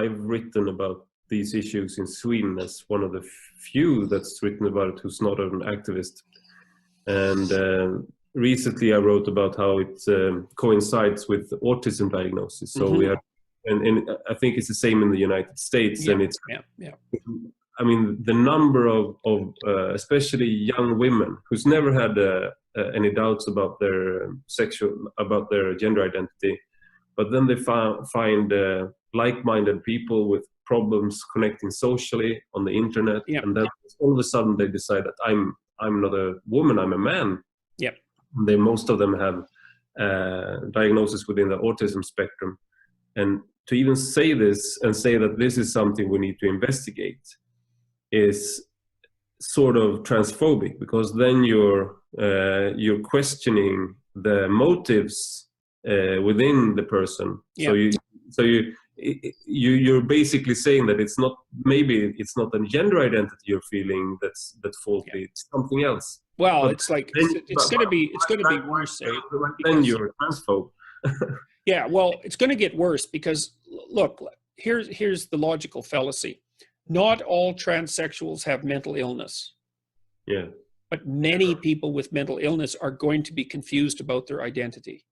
I've written about these issues in Sweden as one of the few that's written about it who's not an activist. And recently I wrote about how it coincides with autism diagnosis. So we have, and I think it's the same in the United States. And it's, I mean, the number of especially young women who's never had any doubts about their about their gender identity, but then they find like-minded people with problems connecting socially on the internet, and then all of a sudden they decide that I'm not a woman, I'm a man. Most of them have diagnosis within the autism spectrum, and to even say this and say that this is something we need to investigate is sort of transphobic, because then you're questioning the motives within the person. So you're basically saying that it's not, maybe it's not a gender identity you're feeling that's faulty, it's something else. Well, but it's like it's going to be worse. Then you're a transphobe. Yeah, well, it's going to get worse because look, here's the logical fallacy. Not all transsexuals have mental illness. Yeah. But many people with mental illness are going to be confused about their identity.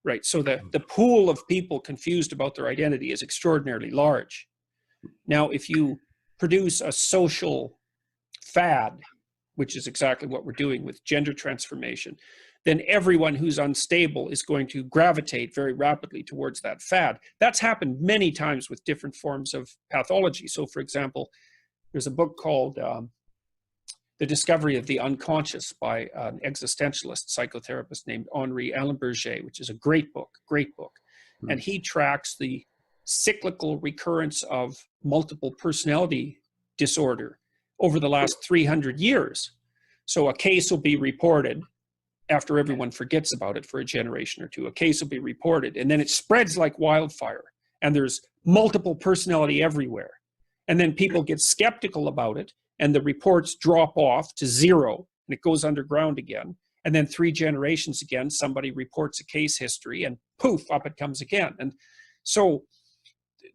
Right. So the pool of people confused about their identity is extraordinarily large. Now, if you produce a social fad, which is exactly what we're doing with gender transformation, then everyone who's unstable is going to gravitate very rapidly towards that fad. That's happened many times with different forms of pathology. So, for example, there's a book called The Discovery of the Unconscious by an existentialist psychotherapist named Henri Allenberger, which is a great book. And he tracks the cyclical recurrence of multiple personality disorder over the last 300 years. So a case will be reported after everyone forgets about it for a generation or two. A case will be reported, and then it spreads like wildfire, and there's multiple personality everywhere. And then people get skeptical about it, and the reports drop off to zero, and it goes underground again. And then 3 generations again, somebody reports a case history, and poof, up it comes again. And so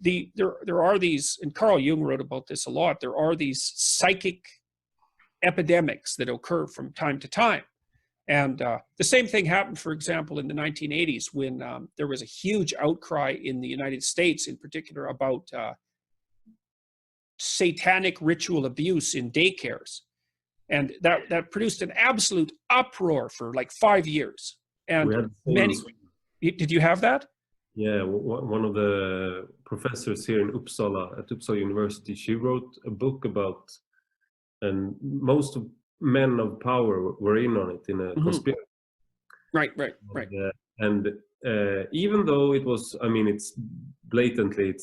there are these, and Carl Jung wrote about this a lot, there are these psychic epidemics that occur from time to time. And the same thing happened, for example, in the 1980s when there was a huge outcry in the United States, in particular, about satanic ritual abuse in daycares. And that produced an absolute uproar for like 5 years. And did you have that? Yeah, one of the professors here in Uppsala, at Uppsala University, she wrote a book about, and most of men of power were in on it in a conspiracy. Right. And even though it was, I mean, it's blatantly,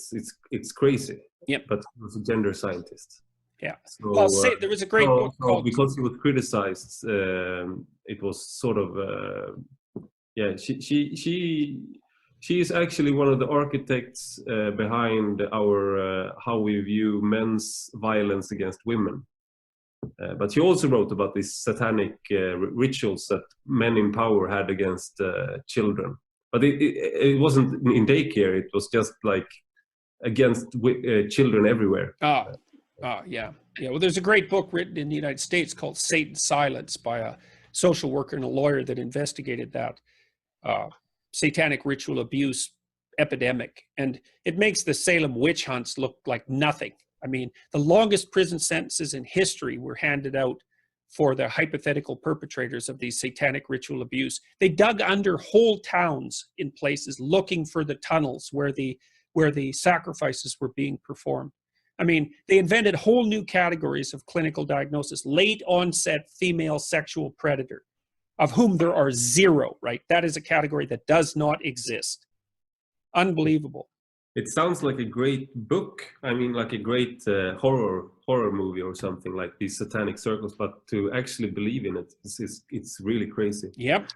it's crazy. But he was a gender scientist. Yeah. So, well, there was a great book called, because he was criticized, it was sort of, she is actually one of the architects behind our how we view men's violence against women. But he also wrote about these satanic rituals that men in power had against children. But it wasn't in daycare, it was just like against children everywhere. Yeah. Well, there's a great book written in the United States called Satan's Silence by a social worker and a lawyer that investigated that satanic ritual abuse epidemic. And it makes the Salem witch hunts look like nothing. I mean, the longest prison sentences in history were handed out for the hypothetical perpetrators of these satanic ritual abuse. They dug under whole towns in places looking for the tunnels where the sacrifices were being performed. I mean, they invented whole new categories of clinical diagnosis: late onset female sexual predator, of whom there are 0, right? That is a category that does not exist. Unbelievable. It sounds like a great book. I mean, like a great horror movie or something, like these satanic circles. But to actually believe in it, it's really crazy. Yep.